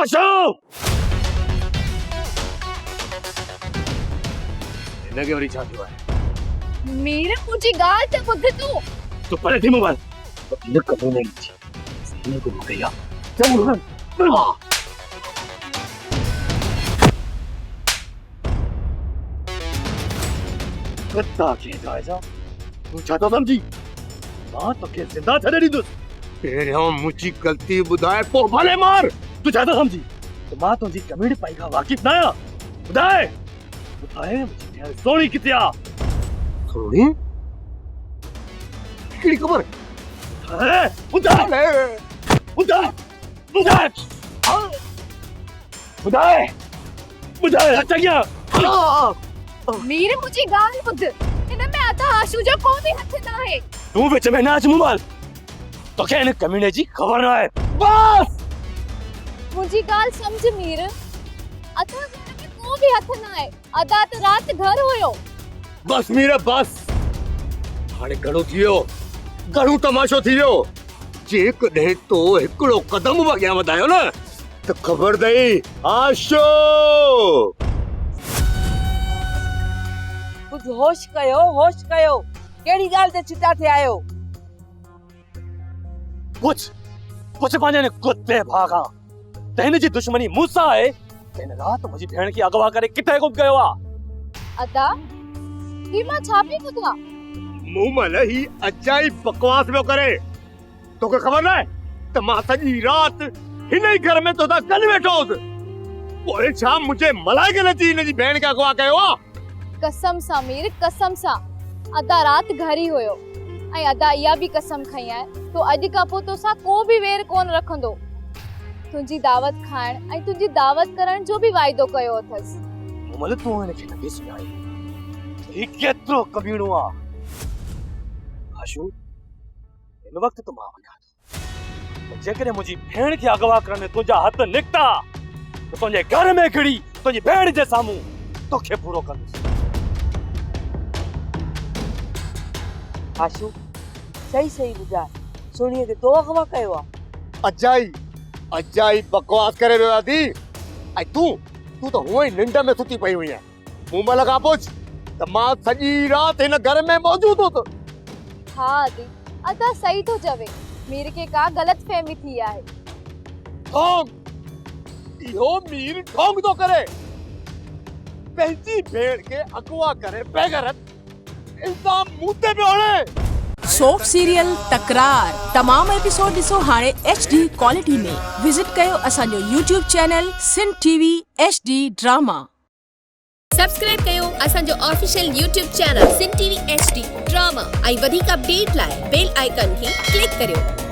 आशो इनके वरी छा थियो आहे मीर मुझी गाल ते ॿुध तो परे थी मोबाइल तो इन कमरे में इन को गया चल कत्ता के जायजा तू छा तो समझी मां तो के जिंदा छड़े दी पहिरियों मुझी गलती बुधाए पो भले मार तू छा तो समझी तो मां तुझी कमेडी पाई का वाकिफ ना आया बुधाए बुधाए मुझी सोनी किथे आ सोनी किड़ी खबर है बुधाए बुधाए बुधाए बुधाए बुधाए अच्छा क्या मीर मुझी गाल ॿुध हिन में अदा आशू जो को भी हथ ना है तू विच में ना अच मोबाइल तो क्या इन कमीने जी खबर ना है बस मुझी गाल समझ मीर अदा घर में को भी हथ ना है अदा तो रात घर होयो बस मीरा बस हाणे घणो थियो घणो तमाशो थियो जे कॾहिं तो हिकिड़ो कदम अॻियां वधायो न त ख़बर अथई आशो कुछ होश कयो केड़ी गाल ते चिटा थे आयो कुछ पंहिंजे कुत्ते भागा त हिन जी दुश्मनी मूंसां आहे त हिन राति मुंहिंजी भेण खे अगवा करे किथे गुम कयो आहे अदा ही मां छापी ॿुधा मूं महिल ही अजाई बकवास पियो करे तोखे ख़बर न आहे त मां सॼी राति हिन ई घर में तोसां गॾु वेठो हुअसि पोइ छा मुंहिंजे मलाइके नची हिन जी भेण खे अगवा कयो आहे कसम सा मीर कसम सा अदा रात घर ही होयो ऐं अदा इया भी कसम खई आहे तो अॼु खां पोइ तोसां को भी वेर कोन रखंदो तुंहिंजी दावत खाइण ऐं तुंहिंजी दावत करण जो भी वाइदो कयो अथसि मूं तूं हिनखे न ॾिस सुञाणी ही केतिरो कमीणो आहे आशू हिन वक़्तु त मां वञा थो जेकॾहिं मुंहिंजी भेण खे अगवा करण में तुंहिंजा हथ निकिता त तुंहिंजे घर में खड़ी तुंहिंजी भेण जे साम्हूं तोखे पूरो कंदुसि आशू सही बुझा सोनीअ खे तो अगवा कयो आ अजाई बकवास करे रहियो आहे दी ऐं तूं त हुअं ई निंड में सुती पई हुई आहे मूं महिल खां पुछ त मां सॼी राति हिन घर में मौजूदु हुअसि हाँ दी अदा सही तो चवे मीर के का गलत फहमी थी आहे ढोंग इहो मीर ढोंग तो करे पंहिंजी भेण खे अगवा करे बेगरत इल्जाम मूं ते पियो हणे सोप सीरियल तकरार तमाम एपिसोड ॾिसो हाणे HD क्वालिटी में विजिट कयो असांजो YouTube channel Sindh TV HD drama subscribe कयो असांजो official YouTube channel Sindh TV HD drama ऐं वधीक अपडेट लाइ बेल आइकन खे क्लिक करियो।